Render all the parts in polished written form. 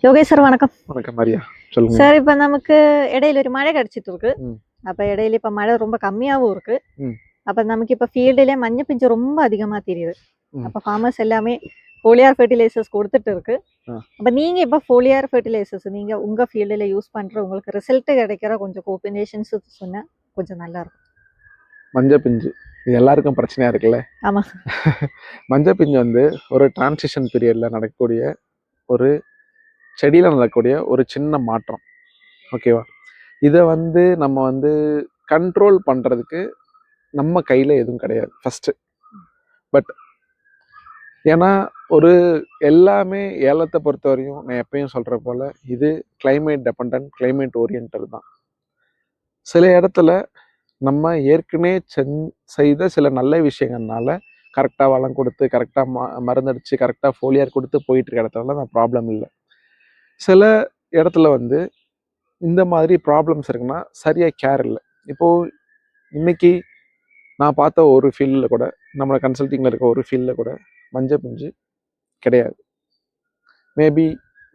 Yogesh sir வணக்கம். வணக்கம் மரியா, சொல்லுங்க சார். இப்போ நமக்கு இடையில ஒரு மழை கிடைச்சிட்டு இருக்கு. ம். அப்போ இடையில இப்போ மழை ரொம்ப கம்மியாகவும் இருக்கு. ம். அப்போ நமக்கு இப்போ ஃபீல்டுலேயே மஞ்சள் பிஞ்சு ரொம்ப அதிகமாக தெரியுது. ம். அப்போ ஃபார்மர்ஸ் எல்லாமே ஃபோலியார் ஃபெர்டிலைசர்ஸ் கொடுத்துட்டு இருக்கு. அப்போ நீங்கள் இப்போ ஃபோலியார் ஃபெர்டிலைசர்ஸ் நீங்கள் உங்கள் ஃபீல்டில் யூஸ் பண்ணுற உங்களுக்கு ரிசல்ட் கிடைக்கிற கொஞ்சம் கோம்பினேஷன்ஸ் சொன்னால் கொஞ்சம் நல்லா இருக்கும். மஞ்சள் பிஞ்சு இது எல்லாருக்கும் பிரச்சனையா இருக்குல்ல. ஆமாம். மஞ்சள் பிஞ்சு வந்து ஒரு டிரான்சிஷன் பீரியட்ல நடக்கக்கூடிய ஒரு செடியில நடக்கக்கூடிய ஒரு சின்ன மாற்றம். ஓகேவா? இதை வந்து நம்ம வந்து கண்ட்ரோல் பண்றதுக்கு நம்ம கையில எதுவும் கிடையாது ஃபர்ஸ்ட். பட் ஏன்னா ஒரு எல்லாமே ஏலத்தை பொறுத்தவரையும் நான் எப்பயும் சொல்ற போல இது கிளைமேட் டிபெண்டன்ட், கிளைமேட் ஓரியன்டட் தான். சில இடத்துல நம்ம ஏற்கனவே செய்த சில நல்ல விஷயங்கள்னால கரெக்டாக வளம் கொடுத்து கரெக்டாக மருந்தடிச்சு கரெக்டாக ஃபோலியார் கொடுத்து போயிட்டு இருக்க இடத்துல தான் ப்ராப்ளம் இல்லை. சில இடத்துல வந்து இந்த மாதிரி ப்ராப்ளம்ஸ் இருக்குன்னா சரியாக கேர் இல்லை. இப்போது இன்னைக்கு நான் பார்த்த ஒரு ஃபீல்டில் கூட, நம்மளோட கன்சல்டிங்கில் இருக்க ஒரு ஃபீல்டில் கூட மஞ்சள் பிஞ்சு கிடையாது. மேபி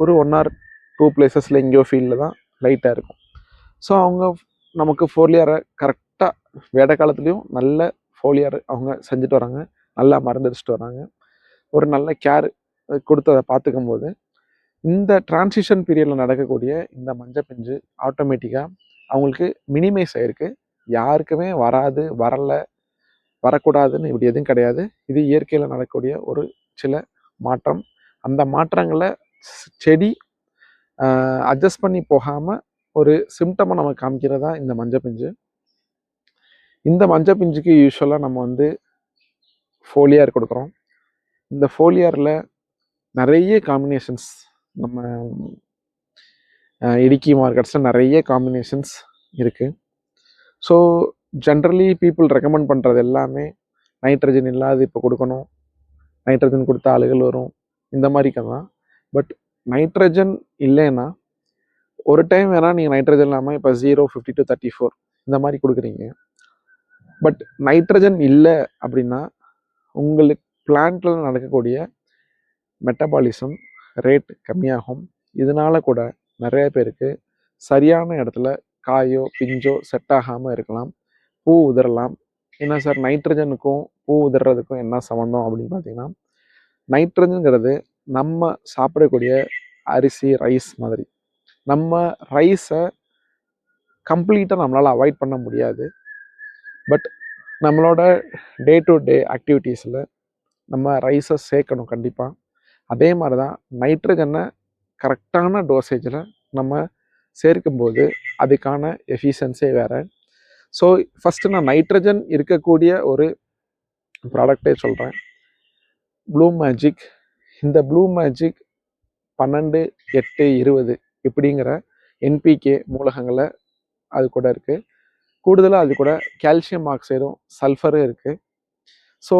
ஒரு 1 or 2 பிளேசஸில் எங்கேயோ ஃபீல்டில் தான் லைட்டாக இருக்கும். ஸோ அவங்க நமக்கு ஃபோலியாரை கரெக்டாக வேட காலத்துலேயும் நல்ல ஃபோலியார் அவங்க செஞ்சுட்டு வராங்க, நல்லா மருந்தடிச்சிட்டு வராங்க, ஒரு நல்ல கேர் கொடுத்து அதை பார்த்துக்கும் போது இந்த டிரான்சிஷன் பீரியடில் நடக்கக்கூடிய இந்த மஞ்சள் பிஞ்சு ஆட்டோமேட்டிக்காக அவங்களுக்கு மினிமைஸ் ஆகிருக்கு. யாருக்குமே வராது, வரக்கூடாதுன்னு இப்படி எதுவும் கிடையாது. இது இயற்கையில் நடக்கக்கூடிய ஒரு சில மாற்றம். அந்த மாற்றங்களை செடி அட்ஜஸ்ட் பண்ணி போகாமல் ஒரு சிம்டமை நம்ம காமிக்கிறதா இந்த மஞ்சள் பிஞ்சு. இந்த மஞ்சள் பிஞ்சுக்கு யூஸ்வலாக நம்ம வந்து ஃபோலியார் கொடுக்குறோம். இந்த ஃபோலியாரில் நிறைய காம்பினேஷன்ஸ், நம்ம இடுக்கி மார்க்கெட்ஸில் நிறைய காம்பினேஷன்ஸ் இருக்குது. ஸோ ஜென்ரலி பீப்புள் ரெக்கமெண்ட் பண்ணுறது எல்லாமே நைட்ரஜன் இல்லாது இப்போ கொடுக்கணும், நைட்ரஜன் கொடுத்த ஆளுகள் வரும், இந்த மாதிரி தான். பட் நைட்ரஜன் இல்லைன்னா ஒரு டைம் வேணால் நீங்கள் நைட்ரஜன் இல்லாமல் இப்போ 0, 50 to 34 இந்த மாதிரி கொடுக்குறீங்க. பட் நைட்ரஜன் இல்லை அப்படின்னா உங்களுக்கு பிளான்ட்டில் நடக்கக்கூடிய மெட்டபாலிசம் ரேட் கம்மியாகும். இதனால கூட நிறைய பேருக்கு சரியான இடத்துல காயோ பிஞ்சோ செட் ஆகாமல் இருக்கலாம், பூ உதிரலாம். என்ன சார் நைட்ரஜனுக்கும் பூ உதிர்றதுக்கும் என்ன சம்மந்தம் அப்படின்னு பார்த்தீங்கன்னா, நைட்ரஜனுங்கிறது நம்ம சாப்பிடக்கூடிய அரிசி ரைஸ் மாதிரி. நம்ம ரைஸை கம்ப்ளீட்டாக நம்மளால் அவாய்ட் பண்ண முடியாது. பட் நம்மளோட டே டு டே ஆக்டிவிட்டீஸில் நம்ம ரைஸை சேர்க்கணும் கண்டிப்பாக. அதே மாதிரி தான் நைட்ரஜனை கரெக்டான டோசேஜில் நம்ம சேர்க்கும்போது அதுக்கான எஃபிஷியன்ஸே வேறு. ஸோ ஃபஸ்ட்டு நான் நைட்ரஜன் இருக்கக்கூடிய ஒரு ப்ராடக்டே சொல்கிறேன், ப்ளூ மேஜிக். இந்த ப்ளூ மேஜிக் 12, 8, 20 இப்படிங்கிற என்பிகே மூலகங்களை அது கூட இருக்குது. கூடுதலாக அது கூட கால்சியம் ஆக்சைடும் சல்ஃபரும் இருக்குது. ஸோ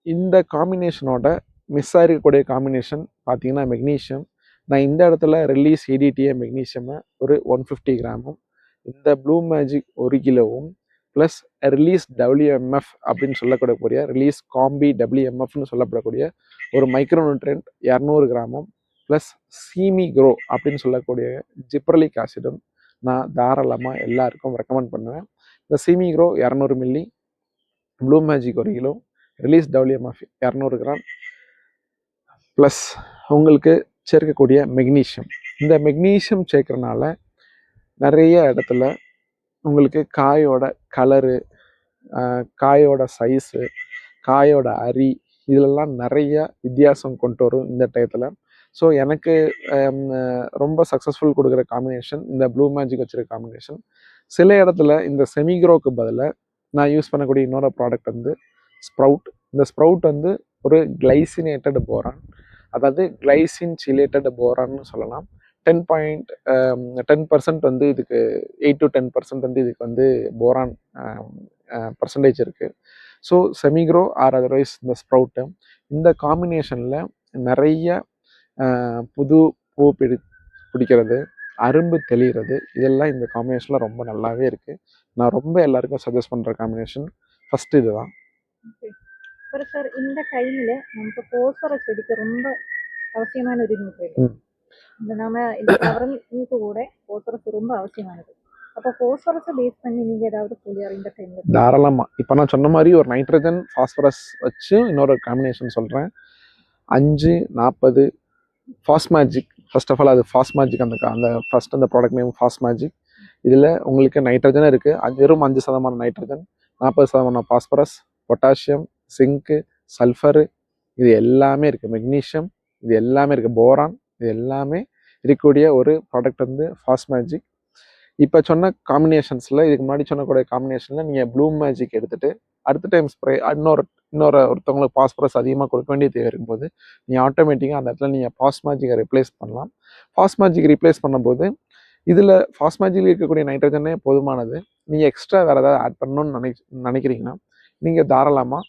இந்த காம்பினேஷனோட மிஸ் ஆகிருக்கக்கூடிய காம்பினேஷன் பார்த்தீங்கன்னா மெக்னீஷியம். நான் இந்த இடத்துல ரிலீஸ் EDTA மெக்னீஷியமை ஒரு 150 கிராமும், இந்த ப்ளூ மேஜிக் 1 கிலோவும், ப்ளஸ் ரிலீஸ் WMF அப்படின்னு சொல்லக்கூடிய ரிலீஸ் காம்பி WMFன்னு சொல்லப்படக்கூடிய ஒரு மைக்ரோநியூட்ரியன்ட் 200 கிராமும், ப்ளஸ் சீமி க்ரோ அப்படின்னு சொல்லக்கூடிய ஜிப்ரலிக் ஆசிடும் நான் தாராளமாக எல்லாருக்கும் ரெக்கமெண்ட் பண்ணுவேன். இந்த see me grow 200 milli, blue magic 1 kilo, release WMF 200 gram, plus உங்களுக்கு சேர்க்கக்கூடிய மெக்னீஷியம். இந்த மெக்னீஷியம் சேர்க்கறனால நிறைய இடத்துல உங்களுக்கு காயோட கலரு, காயோட சைஸு, காயோட அரி இதிலெல்லாம் நிறைய வித்தியாசம் கொண்டு வரும் இந்த டயத்தில். ஸோ எனக்கு ரொம்ப சக்ஸஸ்ஃபுல் கொடுக்குற காம்பினேஷன் இந்த ப்ளூ மேஜிக் வச்சுருக்க காம்பினேஷன். சில இடத்துல இந்த செமிக்ரோக்கு பதிலாக நான் யூஸ் பண்ணக்கூடிய இன்னொரு ப்ராடக்ட் வந்து ஸ்ப்ரவுட். இந்த ஸ்ப்ரவுட் வந்து ஒரு கிளைசினேட்டட் போரான், அதாவது கிளைசின் சிலேட்டட் போரான்னு சொல்லலாம். 10% வந்து இதுக்கு 8 to 10% வந்து இதுக்கு வந்து போரான் பர்சன்டேஜ் இருக்குது. ஸோ செமிக்ரோ ஆர் அதர்வைஸ் இந்த ஸ்ப்ரவுட்டு, இந்த காம்பினேஷனில் நிறைய புது பூ பிடிக்கிறது, அரும்பு தெளிகிறது, இதெல்லாம் இந்த காம்பினேஷனில் ரொம்ப நல்லாவே இருக்குது. நான் ரொம்ப எல்லாருக்கும் சஜஸ்ட் பண்ணுற காம்பினேஷன் ஃபஸ்ட்டு இது தான். சார் இந்த டைமில் நமக்கு போசர செடிக்கு ரொம்ப அவசியமான ஒரு நியூட்ரியன்ட் இந்த நாம இந்த ஃப்ளவரிங்க்கு கூட போஸ்பரஸ் ரொம்ப அவசியமானது. அப்போ போஸ்பரஸை பேஸ் பண்ணி நீங்க ஏதாவது foliar இந்த டைம்ல தாராளமாக. இப்போ நான் சொன்ன மாதிரி ஒரு நைட்ரஜன் ஃபாஸ்பரஸ் வச்சு இன்னொரு காம்பினேஷன் சொல்கிறேன். 5 40 fast magic. First of all அது ஃபாஸ்ட் மேஜிக். அந்த ஃபர்ஸ்ட் அந்த ப்ராடக்ட் நேம் ஃபாஸ்ட் மேஜிக். இதில் உங்களுக்கு நைட்ரஜன் இருக்குது, வெறும் 5% nitrogen, 40% phosphorus, potassium, zinc, sulphur, இது எல்லாமே இருக்குது. மெக்னீஷியம், இது எல்லாமே இருக்குது. போரான், இது எல்லாமே இருக்கக்கூடிய ஒரு ப்ராடக்ட் வந்து ஃபாஸ்ட் மேஜிக். இப்போ சொன்ன காம்பினேஷன்ஸில், இதுக்கு முன்னாடி சொன்னக்கூடிய காம்பினேஷனில் நீங்கள் ப்ளூ மேஜிக் எடுத்துகிட்டு அடுத்த டைம் ஸ்ப்ரே ஒருத்தவங்களுக்கு பாஸ்பரஸ் அதிகமாக கொடுக்க வேண்டிய தேவை இருக்கும்போது நீங்கள் ஆட்டோமேட்டிக்காக அந்த இடத்துல நீங்கள் ஃபாஸ்ட் மேஜிக்கை ரிப்ளேஸ் பண்ணலாம். ஃபாஸ்ட் மேஜிக் ரிப்ளேஸ் பண்ணும்போது இதில் ஃபாஸ்ட் மேஜிக்கில் இருக்கக்கூடிய நைட்ரஜனே போதுமானது. நீங்கள் எக்ஸ்ட்ரா வேறு ஏதாவது ஆட் பண்ணணும்னு நினைக்கிறீங்கன்னா நீங்கள் தாராளமாக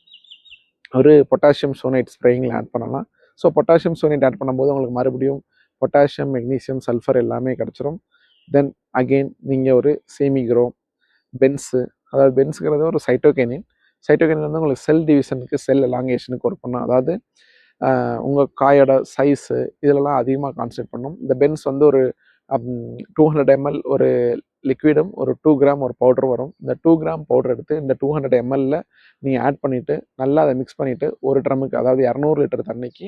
ஒரு பொட்டாசியம் சோனைட் ஸ்ப்ரேயிங்கில் ஆட் பண்ணலாம். ஸோ பொட்டாசியம் சோனைட் ஆட் பண்ணும்போது உங்களுக்கு மறுபடியும் பொட்டாசியம், மெக்னீசியம், சல்ஃபர் எல்லாமே கிடச்சிரும். தென் அகெயின் நீங்கள் ஒரு சேமிக்ரோ, பென்ஸு, அதாவது பென்ஸுங்கிறது ஒரு சைட்டோகைனின் வந்து உங்களுக்கு செல் டிவிஷனுக்கு, செல் எலாங்கேஷனுக்கு ஒர்க் பண்ணும். அதாவது உங்கள் காயோட சைஸு இதிலெல்லாம் அதிகமாக கான்சன்ட்ரேட் பண்ணும். இந்த பென்ஸ் வந்து ஒரு 200 ml ஒரு லிக்விடும் ஒரு 2 கிராம் ஒரு பவுடர் வரும். இந்த 2 கிராம் பவுடர் எடுத்து இந்த 200 ml நீங்கள் ஆட் பண்ணிவிட்டு நல்லா அதை மிக்ஸ் பண்ணிவிட்டு ஒரு ட்ரம்முக்கு, அதாவது 200 லிட்டர் தண்ணிக்கு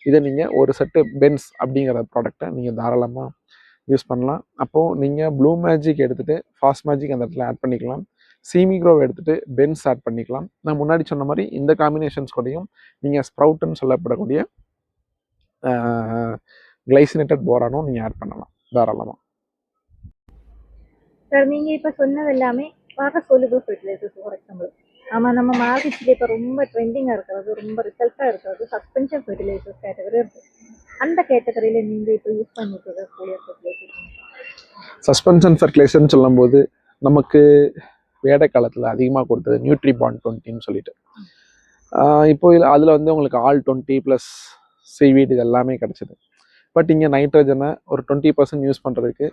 இதை நீங்கள் ஒரு செட்டு பென்ஸ் அப்படிங்கிற ப்ராடக்டை நீங்கள் தாராளமாக யூஸ் பண்ணலாம். அப்போது நீங்கள் ப்ளூ மேஜிக் எடுத்துகிட்டு ஃபாஸ்ட் மேஜிக் அந்த இடத்துல ஆட் பண்ணிக்கலாம். சீமிக்ரோவை எடுத்துகிட்டு பென்ஸ் ஆட் பண்ணிக்கலாம். நான் முன்னாடி சொன்ன மாதிரி இந்த காம்பினேஷன்ஸ் கூடயும் நீங்கள் ஸ்ப்ரவுட்டுன்னு சொல்லப்படக்கூடிய கிளைசினேட்டட் போரானும் நீங்கள் ஆட் பண்ணலாம் தாராளமாக. சார் நீங்கள் இப்போ சொன்னது எல்லாமே water soluble fertilizers. For example நம்ம மார்க்கெட்டில் இப்போ ரொம்ப ட்ரெண்டிங்காக இருக்கிறது, ரொம்ப ரிசல்ட்டாக இருக்கிறது சஸ்பென்ஷன் ஃபெர்டிலைசர்ஸ் கேட்டகரி இருக்குது. அந்த கேட்டகரியில் நீங்கள் இப்போ யூஸ் பண்ணிட்டு foliar fertilizers? சஸ்பென்ஷன் ஃபெர்டிலைசர்னு சொல்லும்போது நமக்கு வேட காலத்தில் அதிகமாக கொடுத்தது நியூட்ரிபாண்ட் 20ன்னு சொல்லிட்டு. இப்போ அதில் வந்து உங்களுக்கு ஆல் 20 + சீவீட் இது எல்லாமே கிடச்சிது. பட் இங்கே நைட்ரஜனை ஒரு 20% யூஸ் பண்ணுறதுக்கு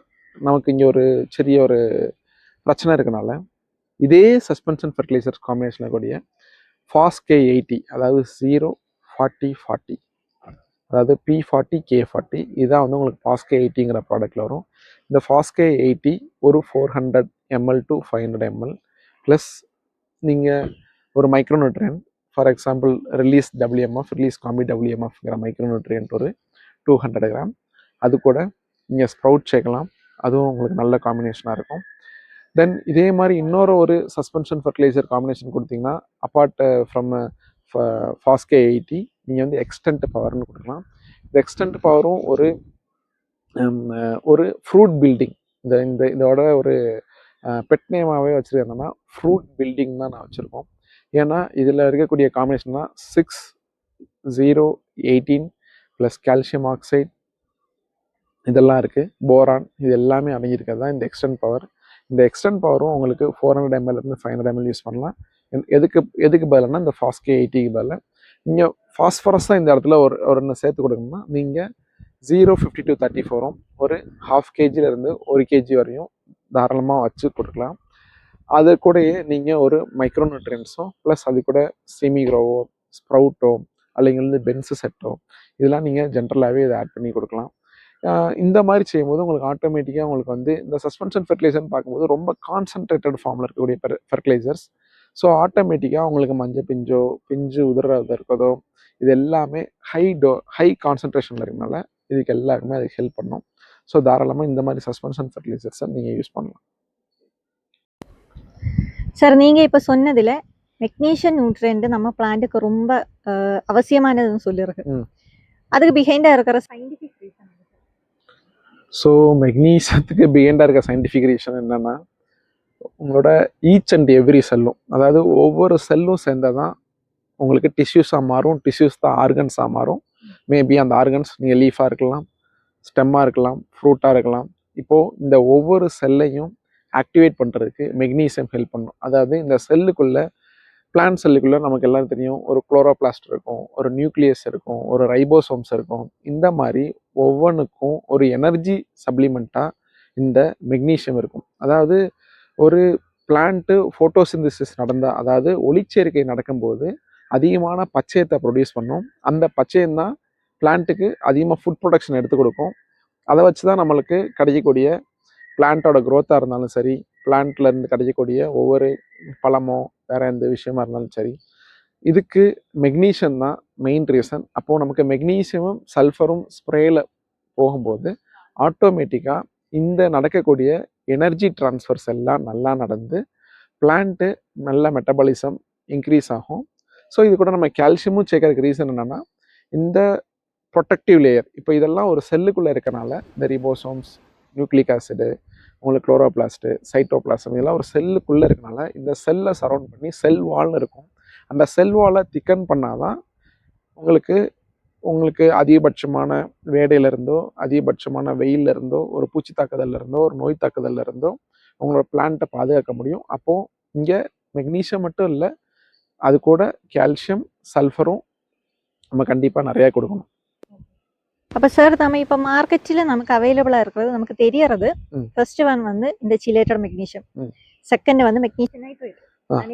நமக்கு இங்கே ஒரு சிறிய ஒரு பிரச்சனை இருக்கனால இதே சஸ்பென்ஷன் ஃபெர்டிலைசர்ஸ் காம்பினேஷனில் கூடிய FOSK80, அதாவது 0-40-40, அதாவது P40K40, இதுதான் வந்து உங்களுக்கு FOSK80ங்கிற ப்ராடக்டில் வரும். இந்த FOSK80 ஒரு 400 ml to 500 ml ப்ளஸ் நீங்கள் ஒரு micronutrient, for example release combi WMFங்கிற micronutrient ஒரு 200 கிராம், அது கூட நீங்கள் ஸ்ப்ரவுட் சேர்க்கலாம். அதுவும் உங்களுக்கு நல்ல காம்பினேஷனாக இருக்கும். தென் இதே மாதிரி இன்னொரு ஒரு சஸ்பென்ஷன் ஃபெர்டிலைசர் காம்பினேஷன் கொடுத்தீங்கன்னா அப்பார்ட் ஃப்ரம் FOSK80 நீங்கள் வந்து எக்ஸ்டென்ட் பவர்னு கொடுக்கலாம். இந்த எக்ஸ்டென்ட் பவரும் ஒரு ஃப்ரூட் பில்டிங், இதோட ஒரு பெட் நேமாகவே வச்சுருக்கேன்னா ஃப்ரூட் பில்டிங் தான் நான் வச்சுருக்கோம். ஏன்னா இதில் இருக்கக்கூடிய காம்பினேஷன் தான் 6-0-18 ப்ளஸ் கால்சியம் ஆக்சைடு இதெல்லாம் இருக்குது, போரான், இது எல்லாமே அடங்கியிருக்கிறது தான் இந்த எக்ஸ்டென்ட் பவர். இந்த எக்ஸ்டென்ட் பவரும் உங்களுக்கு 400 ml இருந்து 500 ml யூஸ் பண்ணலாம். எதுக்கு பதில்னா இந்த FOSK80க்கு பதில் நீங்கள் ஃபாஸ்பரஸ் தான் இந்த இடத்துல ஒரு சேர்த்து கொடுக்கணும்னா நீங்கள் 0-50-34 ஒரு 1/2 kg-லேருந்து 1 kg வரையும் தாராளமாக வச்சு கொடுக்கலாம். அது கூடயே நீங்கள் ஒரு மைக்ரோநியூட்ரியன்ஸோ ப்ளஸ் அது கூட செமிக்ரோவோ, ஸ்ப்ரவுட்டோ, அல்லது பென்ஸு செட்டோ, இதெல்லாம் நீங்கள் ஜென்ரலாகவே இதை ஆட் பண்ணி கொடுக்கலாம். இந்த மாதிரி செய்யும்போது உங்களுக்கு ஆட்டோமேட்டிக்காக உங்களுக்கு வந்து இந்த சஸ்பென்ஷன் ஃபெர்டிலைசர்னு பார்க்கும்போது ரொம்ப கான்சன்ட்ரேட்டட் ஃபார்மில் இருக்கக்கூடிய ஃபெர்டிலைசர்ஸ். ஸோ ஆட்டோமேட்டிக்காக உங்களுக்கு மஞ்சள் பிஞ்சு உதிர்றது இருக்கிறதோ இது எல்லாமே ஹை கான்சன்ட்ரேஷனில் இருக்கனால இதுக்கு எல்லாருக்குமே அதுக்கு ஹெல்ப் பண்ணும். ஸோ தாராளமாக இந்த மாதிரி சஸ்பென்ஷன் ஃபெர்டிலைசர்ஸை நீங்கள் யூஸ் பண்ணலாம். சார் நீங்கள் இப்போ சொன்னதில் மெக்னீஷியம் நியூட்ரியன்ட் நம்ம பிளான்ட்டுக்கு ரொம்ப அவசியமானதுன்னு சொல்லியிருக்கு. அதுக்கு பிஹைண்டாக இருக்கிற சயின்டிஃபிக் ரீசன்? ஸோ மெக்னீசியத்துக்கு பிஹைண்டாக இருக்க சயின்டிஃபிக் ரீசன் என்னென்னா உங்களோட ஈச் அண்ட் எவ்ரி செல்லும், அதாவது ஒவ்வொரு செல்லும் சேர்ந்தால் தான் உங்களுக்கு டிஷ்யூஸாக மாறும், டிஷ்யூஸ் தான் ஆர்கன்ஸாக மாறும். மேபி அந்த ஆர்கன்ஸ் நீங்கள் லீஃபாக இருக்கலாம், ஸ்டெம்மாக இருக்கலாம், ஃப்ரூட்டாக இருக்கலாம். இப்போது இந்த ஒவ்வொரு செல்லையும் ஆக்டிவேட் பண்ணுறதுக்கு மெக்னீசியம் ஹெல்ப் பண்ணும். அதாவது இந்த செல்லுக்குள்ளே, பிளான்ட் செல்லுக்குள்ளே நமக்கு எல்லாம் தெரியும் ஒரு குளோரோபிளாஸ்ட் இருக்கும், ஒரு நியூக்ளியஸ் இருக்கும், ஒரு ரைபோசோம்ஸ் இருக்கும். இந்த மாதிரி ஒவ்வொன்றுக்கும் ஒரு எனர்ஜி சப்ளிமெண்ட்டாக இந்த மெக்னீசியம் இருக்கும். அதாவது ஒரு பிளான்ட்டு ஃபோட்டோசிந்தசிஸ் நடந்தால், அதாவது ஒளிச்சேர்க்கை நடக்கும்போது அதிகமான பச்சையத்தை ப்ரொடியூஸ் பண்ணும். அந்த பச்சையம் தான் பிளான்ட்டுக்கு அதிகமாக ஃபுட் ப்ரொடக்ஷன் எடுத்து கொடுக்கும். அதை வச்சு தான் நம்மளுக்கு கிடைக்கக்கூடிய பிளான்ட்டோட க்ரோத்தாக இருந்தாலும் சரி, பிளான்ட்லேருந்து கிடைக்கக்கூடிய ஒவ்வொரு பழமோ வேறு எந்த விஷயமா இருந்தாலும் சரி, இதுக்கு மெக்னீஷியம் தான் மெயின் ரீசன். அப்போது நமக்கு மெக்னீஷியமும் சல்ஃபரும் ஸ்ப்ரேயில் போகும்போது ஆட்டோமேட்டிக்காக இந்த நடக்கக்கூடிய எனர்ஜி ட்ரான்ஸ்ஃபர்ஸ் எல்லாம் நல்லா நடந்து பிளான்ட்டு நல்ல மெட்டபாலிசம் இன்க்ரீஸ் ஆகும். ஸோ இது கூட நம்ம கால்சியமும் சேர்க்கறதுக்கு ரீசன் என்னென்னா, இந்த ப்ரொடெக்டிவ் லேயர், இப்போ இதெல்லாம் ஒரு செல்லுக்குள்ளே இருக்கனால இந்த ரிபோசோம்ஸ், நியூக்ளிக் ஆசிடு, உங்களுக்கு குளோரோபிளாஸ்ட்டு, சைட்டோபிளாசம், இதெல்லாம் ஒரு செல்லுக்குள்ளே இருக்கனால இந்த செல்லை சரௌண்ட் பண்ணி செல் வால்னு இருக்கும். அந்த செல் வாலை திக்கன் பண்ணாதான் உங்களுக்கு அதிகபட்சமான வேடையிலிருந்தோ, அதிகபட்சமான வெயிலிருந்தோ, ஒரு பூச்சி தாக்குதல்லிருந்தோ, ஒரு நோய் தாக்குதல்லிருந்தோ உங்களோட பிளான்ட்டை பாதுகாக்க முடியும். அப்போது இங்கே மெக்னீஷியம் மட்டும் இல்லை, அது கூட கால்சியம், சல்ஃபரும் நம்ம கண்டிப்பாக நிறையா கொடுக்கணும். அப்போ சார் நம்ம இப்போ மார்க்கெட்டில் நமக்கு அவைலபிளாக இருக்கிறது நமக்கு தெரியறது, ஃபர்ஸ்ட் ஒன் வந்து இந்த சிலேட்டட் மெக்னீஷியம், செகண்ட் வந்து மெக்னீஷியம் நைட்ரேட்.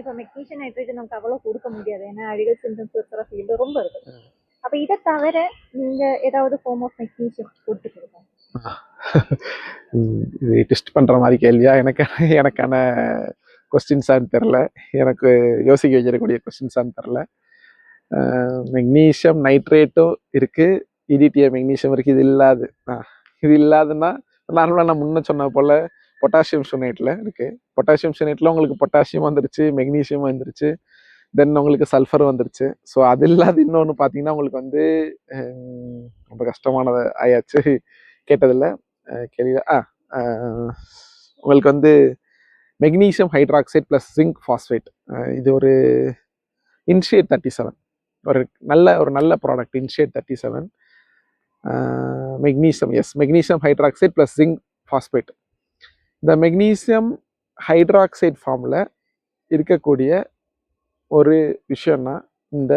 இப்போ மெக்னீஷியம் நைட்ரேட் நமக்கு அவ்வளோ கொடுக்க முடியாது, ஏன்னா அடிக்கல் சிம்டம்ஸ் இருக்கிற ஃபீல்டு ரொம்ப இருக்குது. அப்போ இதை தவிர நீங்கள் ஏதாவது ஃபார்ம் ஆஃப் மெக்னீஷியம் கொடுத்துருக்கோம்? இது டெஸ்ட் பண்ணுற மாதிரி கேள்வியா? எனக்கான கொஸ்டின்ஸான்னு தெரில, எனக்கு யோசிக்க வைக்கக்கூடிய கொஸ்டின்ஸான்னு தெரில. மெக்னீஷியம் நைட்ரேட்டும் இருக்குது, இடிடிஏ மெக்னீஷியம் இருக்குது. இது இல்லாதுன்னா நார்மலாக நான் முன்ன சொன்ன போல் பொட்டாசியம் சூனைட்டில் இருக்குது. பொட்டாசியம் சூனைட்டில் உங்களுக்கு பொட்டாசியம் வந்துருச்சு, மெக்னீஷியம் வந்துருச்சு, தென் உங்களுக்கு சல்ஃபர் வந்துருச்சு. ஸோ அது இல்லாத இன்னொன்று பார்த்தீங்கன்னா உங்களுக்கு வந்து ரொம்ப கஷ்டமானது ஆயாச்சு, கேட்டதில்லை கேள்வி. உங்களுக்கு வந்து magnesium hydroxide plus zinc phosphate, இது ஒரு இன்ஷியேட் 37, ஒரு நல்ல product. Initiate 37 magnesium, magnesium hydroxide plus zinc phosphate. இந்த மெக்னீஷியம் ஹைட்ராக்சைட் ஃபார்மில் இருக்கக்கூடிய ஒரு விஷயம்னா இந்த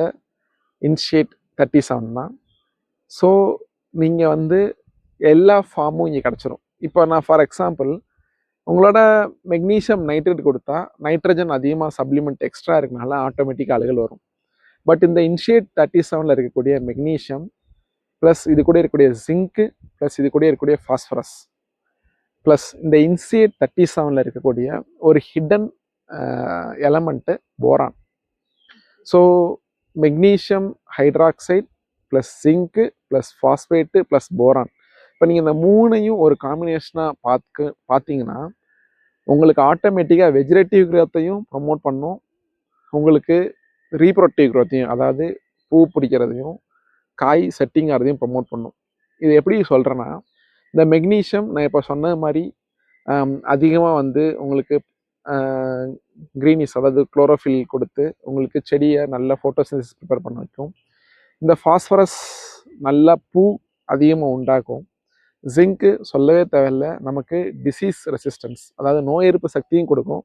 இன்ஷியேட் 37 தான். ஸோ நீங்கள் வந்து எல்லா ஃபார்மும் இங்கே கிடச்சிரும். இப்போ நான் ஃபார் எக்ஸாம்பிள் உங்களோட மெக்னீஷியம் நைட்ரேட் கொடுத்தா நைட்ரஜன் அதிகமாக சப்ளிமெண்ட் எக்ஸ்ட்ரா இருக்கனால ஆட்டோமேட்டிக்காக அழுகல் வரும். பட் இந்த இன்ஷியேட் 37 இருக்கக்கூடிய மெக்னீஷியம் ப்ளஸ் இது கூட இருக்கக்கூடிய ஜிங்க்கு ப்ளஸ் இது கூட இருக்கக்கூடிய ஃபாஸ்பரஸ் ப்ளஸ் இந்த இன்ஷியேட் 37 இருக்கக்கூடிய ஒரு hidden element boron. So magnesium hydroxide plus zinc plus phosphate plus boron, இப்போ நீங்கள் இந்த மூணையும் ஒரு காம்பினேஷனாக பார்த்தீங்கன்னா உங்களுக்கு ஆட்டோமேட்டிக்காக வெஜிடேட்டிவ் க்ரோத்தையும் ப்ரமோட் பண்ணும், உங்களுக்கு ரீப்ரொடக்டிவ் க்ரோத்தையும், அதாவது பூ பிடிக்கிறதையும் காய் செட்டிங் ஆகிறதையும் ப்ரமோட் பண்ணும். இது எப்படி சொல்கிறேன்னா, இந்த மெக்னீஷியம் நான் இப்போ சொன்ன மாதிரி அதிகமாக வந்து உங்களுக்கு க்ரீனிஸ், அதாவது குளோரோஃபில் கொடுத்து உங்களுக்கு செடியை நல்ல ஃபோட்டோசிந்தசிஸ் ப்ரிப்பேர் பண்ண வைக்கும். இந்த ஃபாஸ்பரஸ் நல்லா பூ அதிகமாக உண்டாக்கும். ஜிங்க்கு சொல்லவே தேவையில்லை, நமக்கு டிசீஸ் ரெசிஸ்டன்ஸ், அதாவது நோய் எதிர்ப்பு சக்தியும் கொடுக்கும்.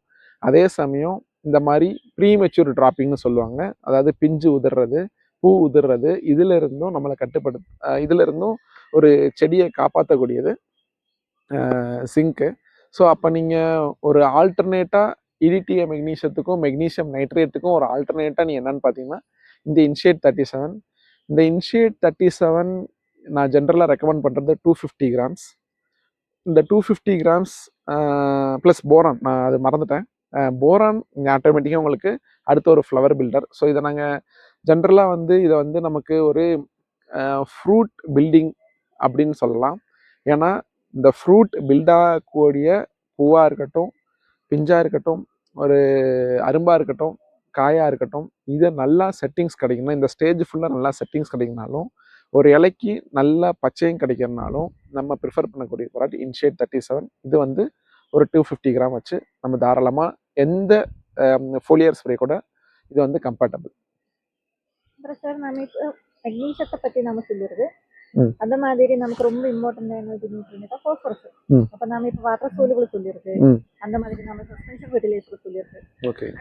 அதே சமயம் இந்த மாதிரி ப்ரீமெச்சூர் ட்ராப்பிங்னு சொல்லுவாங்க, அதாவது பிஞ்சு உதிர்றது, பூ உதிர்றது, இதிலிருந்தும் நம்மளை இதிலிருந்தும் ஒரு செடியை காப்பாற்றக்கூடியது ஜிங்க்கு. ஸோ அப்போ நீங்கள் ஒரு ஆல்டர்னேட்டாக இடிடிஏ மெக்னீஷியத்துக்கும் மெக்னீஷியம் நைட்ரேட்டுக்கும் ஒரு ஆல்டர்னேட்டாக நீங்கள் என்னென்னு பார்த்தீங்கன்னா இந்த இன்ஷியேட் 37. இந்த இன்ஷியேட் 37 நான் ஜென்ரலாக ரெக்கமெண்ட் பண்ணுறது 250 கிராம்ஸ். இந்த 250 கிராம்ஸ் ப்ளஸ் போரான், நான் அது மறந்துட்டேன், போரான் இங்கே ஆட்டோமேட்டிக்காக உங்களுக்கு அடுத்த ஒரு ஃப்ளவர் பில்டர். ஸோ இதை நாங்கள் ஜென்ரலாக வந்து இதை வந்து நமக்கு ஒரு ஃப்ரூட் பில்டிங் அப்படின்னு சொல்லலாம். ஏன்னா இந்த ஃப்ரூட் பில்டாகக்கூடிய பூவாக இருக்கட்டும், பிஞ்சாக இருக்கட்டும், ஒரு அரும்பாக இருக்கட்டும், காயாக இருக்கட்டும், இதை நல்லா செட்டிங்ஸ் கிடைக்கணும். இந்த ஸ்டேஜ் ஃபுல்லாக நல்லா செட்டிங்ஸ் கிடைக்கனாலும், ஒரு இலைக்கு நல்லா பச்சையும் கிடைக்கிறனாலும் நம்ம ப்ரிஃபர் பண்ணக்கூடிய ப்ராடக்ட் இன்ஷியேட் 37. இது வந்து ஒரு 250 கிராம் வச்சு நம்ம தாராளமாக எந்த ஃபோலியர் ஸ்ப்ரே கூட இது வந்து கம்பேட்டபிள். அப்புறம் சார் நம்ம இப்போ மெக்னீஷியத்தை பற்றி நம்ம சொல்லிடுது, அந்த மாதிரி நமக்கு ரொம்ப இம்பார்ட்டன்டான இது ஃபாஸ்பரஸ். அப்போ நம்ம இப்போ வாட்டர் சோலுபிள் சொல்லியிருக்கு, அந்த மாதிரி நம்ம சஸ்பென்ஷன் ஃபெர்டிலைசர் சொல்லியிருக்கு.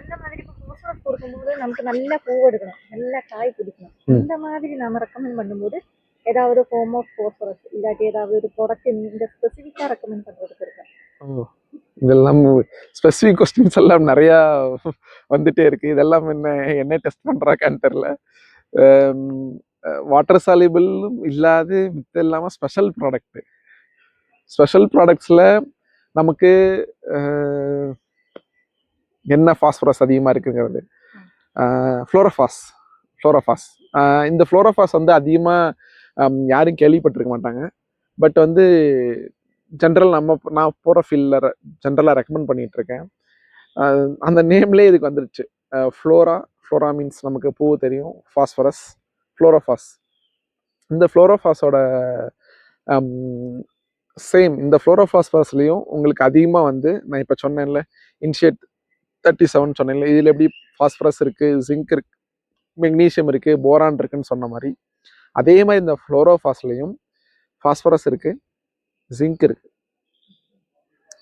அந்த மாதிரி இப்போ ஃபாஸ்பரஸ் கொடுக்கும்போது நமக்கு நல்லா பூ எடுக்கணும், நல்லா காய் பிடிக்கணும். இந்த மாதிரி நம்ம ரெக்கமெண்ட் பண்ணும்போது ஏதாவது ஃபார்ம் ஆஃப் ஃபாஸ்பரஸ் இல்லாட்டி ஏதாவது ஒரு ப்ராடக்ட் இந்த ஸ்பெசிஃபிக்காக ரெக்கமெண்ட் பண்ணுறதுக்கு இருக்கேன்? இதெல்லாம் ஸ்பெசிஃபிக் கொஸ்டின்ஸ் எல்லாம் நிறையா வந்துட்டே இருக்குது. இதெல்லாம் என்ன டெஸ்ட் பண்ணுறாக்கான்னு தெரில. வாட்டர் சாலிபிளும் இல்லாது மித்த இல்லாமல் ஸ்பெஷல் ப்ராடக்ட்டு ஸ்பெஷல் ப்ராடக்ட்ஸில் நமக்கு என்ன ஃபாஸ்பரஸ் அதிகமாக இருக்குங்கிறது ஃப்ளோரோஃபாஸ். இந்த ஃப்ளோரோஃபாஸ் வந்து அதிகமாக யாரும் கேள்விப்பட்டிருக்க மாட்டாங்க. பட் வந்து நான் போகிற ஃபீல்டில் ஜென்ரலாக ரெக்கமெண்ட் பண்ணிகிட்ருக்கேன். அந்த நேம்லேயே இதுக்கு வந்துருச்சு. ஃப்ளோரா மீன்ஸ் நமக்கு பூ தெரியும், ஃபாஸ்பரஸ், ஃப்ளோரோஃபாஸ். இந்த ஃப்ளோரோஃபாஸோட சேம் இந்த ஃப்ளோரோஃபாஸ்ஃபரஸ்லேயும் உங்களுக்கு அதிகமாக வந்து நான் இப்போ சொன்னேன்ல இனிஷியேட் 37 சொன்னேன்ல, இதில் எப்படி ஃபாஸ்பரஸ் இருக்குது, ஜிங்க் இருக்குது, மெக்னீஷியம் இருக்குது, போரான் இருக்குன்னு சொன்ன மாதிரி அதே மாதிரி இந்த ஃப்ளோரோஃபாஸ்லேயும் ஃபாஸ்பரஸ் இருக்குது, ஜிங்க் இருக்குது.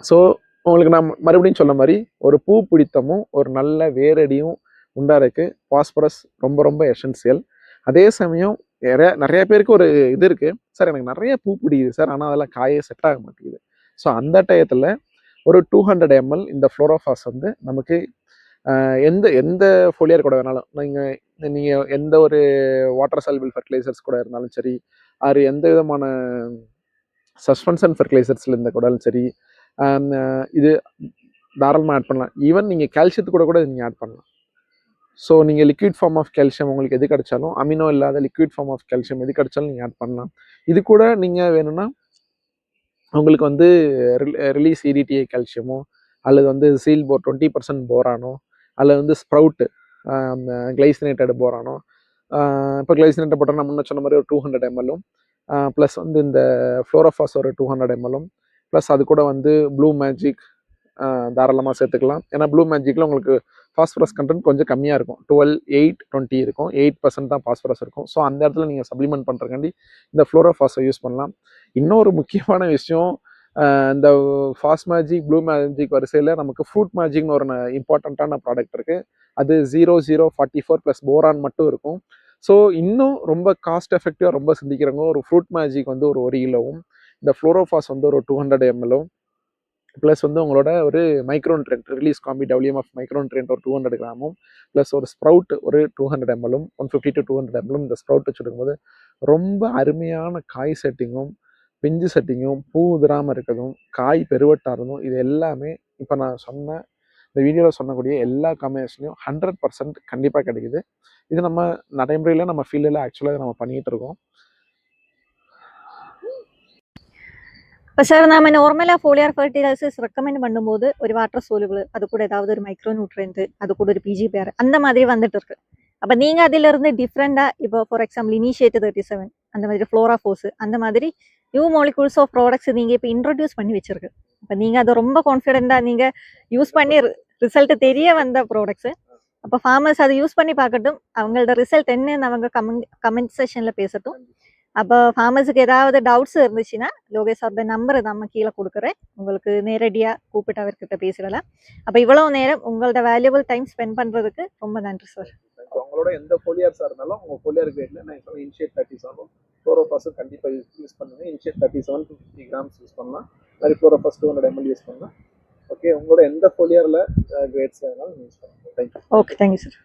ஸோ உங்களுக்கு நான் மறுபடியும் சொன்ன மாதிரி ஒரு பூ பிடித்தமும் ஒரு நல்ல வேரடியும் உண்டாருக்கு ஃபாஸ்பரஸ் ரொம்ப ரொம்ப எசென்சியல். அதே சமயம் நிறைய பேருக்கு ஒரு இது இருக்குது, சார் எனக்கு நிறைய பூ பிடிக்குது சார், ஆனால் அதெல்லாம் காயே செட் ஆக மாட்டேங்குது. ஸோ அந்த டயத்தில் ஒரு 200 ml இந்த ஃப்ளோரோஃபாஸ் வந்து நமக்கு எந்த ஃபோலியர் கூட வேணாலும், நீங்கள் எந்த ஒரு வாட்டர் சால்பிள் ஃபர்டிலைசர்ஸ் கூட இருந்தாலும் சரி, அது எந்த விதமான சஸ்பென்ஷன் ஃபர்டிலைசர்ஸில் இருந்த கூடாலும் சரி, இது தாராளமாக ஆட் பண்ணலாம். ஈவன் நீங்கள் கால்சியத்து கூட நீங்கள் ஆட் பண்ணலாம். ஸோ நீங்கள் லிக்விட் ஃபார்ம் ஆஃப் கால்சியம் உங்களுக்கு எது கிடைச்சாலும், அமினோ இல்லாத லிக்விட் ஃபார்ம் ஆஃப் கால்சியம் எது கிடைச்சாலும் நீங்கள் ஆட் பண்ணலாம். இது கூட நீங்கள் வேணும்னா உங்களுக்கு வந்து ரிலீஸ் EDTA கால்சியமோ அல்லது வந்து சீல் 20% போரானோ அல்லது வந்து ஸ்ப்ரவுட்டு அந்த கிளைசினேட்டட் போரானோ, இப்போ கிளைசினேட்டட் போட்டால் நான் முன்ன சொன்ன மாதிரி ஒரு 200 ml ப்ளஸ் வந்து இந்த ஃப்ளோரோஃபாஸ் ஒரு 200 ml ப்ளஸ் அது கூட வந்து ப்ளூ மேஜிக் தாராளமாக சேர்த்துக்கலாம். ஏன்னா ப்ளூ மேஜிக்கில் உங்களுக்கு ஃபாஸ்பரஸ் கண்டென்ட் கொஞ்சம் கம்மியாக இருக்கும், 12, 8, 20 இருக்கும், 8% தான் ஃபாஸ்பரஸ் இருக்கும். ஸோ அந்த இடத்துல நீங்கள் சப்ளிமெண்ட் பண்ணுறக்காண்டி இந்த ஃப்ளோரோஃபாஸை யூஸ் பண்ணலாம். இன்னொரு முக்கியமான விஷயம், இந்த ஃபாஸ்ட் மேஜிக், ப்ளூ மேஜிக் வரிசையில் நமக்கு ஃப்ரூட் மேஜிக்னு ஒரு இம்பார்ட்டண்ட்டான ப்ராடக்ட் இருக்குது. அது 0044 ப்ளஸ் போரான் மட்டும் இருக்கும். ஸோ இன்னும் ரொம்ப காஸ்ட் எஃபெக்டிவாக ரொம்ப சிந்திக்கிறவங்க ஒரு ஃப்ரூட் மேஜிக் வந்து ஒரு 1 கிலோவும், இந்த ஃப்ளோரோஃபாஸ் வந்து ஒரு 200 ml ப்ளஸ் வந்து உங்களோட ஒரு மைக்ரோன்ட்ரெண்ட் ரிலீஸ் காம்பி WMF மைக்ரோன்ட்ரெண்ட் ஒரு 200 கிராமும் ப்ளஸ் ஒரு ஸ்ப்ரவுட் ஒரு 200 ml 150 to 200 ml இந்த ஸ்ப்ரவுட் வச்சுருக்கும்போது ரொம்ப அருமையான காய் செட்டிங்கும் பிஞ்சு செட்டிங்கும் பூ உதிராமல் இருக்கிறதும் காய் பெருவட்டாகிறதும் இது எல்லாமே இப்போ நான் சொன்ன இந்த வீடியோவில் சொன்னக்கூடிய எல்லா காம்பினேஷனையும் 100% கண்டிப்பாக கிடைக்குது. இது நம்ம நடைமுறையில் நம்ம ஃபீல்டில் ஆக்சுவலாக நம்ம பண்ணிகிட்டு இருக்கோம். இப்போ சார் நம்ம நார்மலாக ஃபோலியார் ஃபர்டிலைசர்ஸ் ரெக்கமெண்ட் பண்ணும்போது ஒரு வாட்டர் சோலுபிள், அது கூட ஏதாவது ஒரு மைக்ரோ நியூட்ரியன்ட், அது கூட ஒரு PGPR அந்த மாதிரி வந்துட்டு இருக்கு. அப்போ நீங்கள் அதிலிருந்து டிஃப்ரெண்டாக இப்போ ஃபார் எக்ஸாம்பிள் இனிஷியேட் 37 அந்த மாதிரி ஃப்ளோராஃபோஸ் அந்த மாதிரி நியூ மாலிகூல்ஸ் ஆஃப் ப்ராடக்ட்ஸ் நீங்கள் இப்போ இன்ட்ரடியூஸ் பண்ணி வச்சிருக்கு. இப்போ நீங்கள் அதை ரொம்ப கான்ஃபிடென்ட்டாக நீங்கள் யூஸ் பண்ணி ரிசல்ட் தெரிய வந்த ப்ராடக்ட்ஸு. அப்போ ஃபார்மர்ஸ் அதை யூஸ் பண்ணி பார்க்கட்டும், அவங்களோட ரிசல்ட் என்னன்னு அவங்க கமெண்ட் செஷனில் பேசட்டும். அப்போ ஃபார்மர்ஸுக்கு ஏதாவது டவுட்ஸ் இருந்துச்சுன்னா லோகேஷ் சார் நம்பர் நம்ம கீழே கொடுக்குறேன், உங்களுக்கு நேரடியாக கூப்பிட்டு அவர்கிட்ட பேசிடலாம். அப்போ இவ்வளோ நேரம் உங்களோட வேல்யூபிள் டைம் ஸ்பெண்ட் பண்ணுறதுக்கு ரொம்ப நன்றி சார். உங்களோட எந்த ஃபோலியார்ஸாக இருந்தாலும் உங்கள் ஃபோலியார் கிரேட்ல நான் சொன்ன இனிஷியேட் 37 ஃப்ளோரோஃபாஸும் கண்டிப்பாக யூஸ் பண்ணுங்க. இனிஷியேட் 37 50 கிராம்ஸ் யூஸ் பண்ணலாம், மாதிரி ஃப்ளோரோஃபாஸ் 200 ml யூஸ் பண்ணலாம். ஓகே, உங்களோட எந்த ஃபோலியாரில் கிரேட்ஸ் வேணாலும் யூஸ் பண்ணுங்க. தேங்க்யூ. Okay, thank you sir.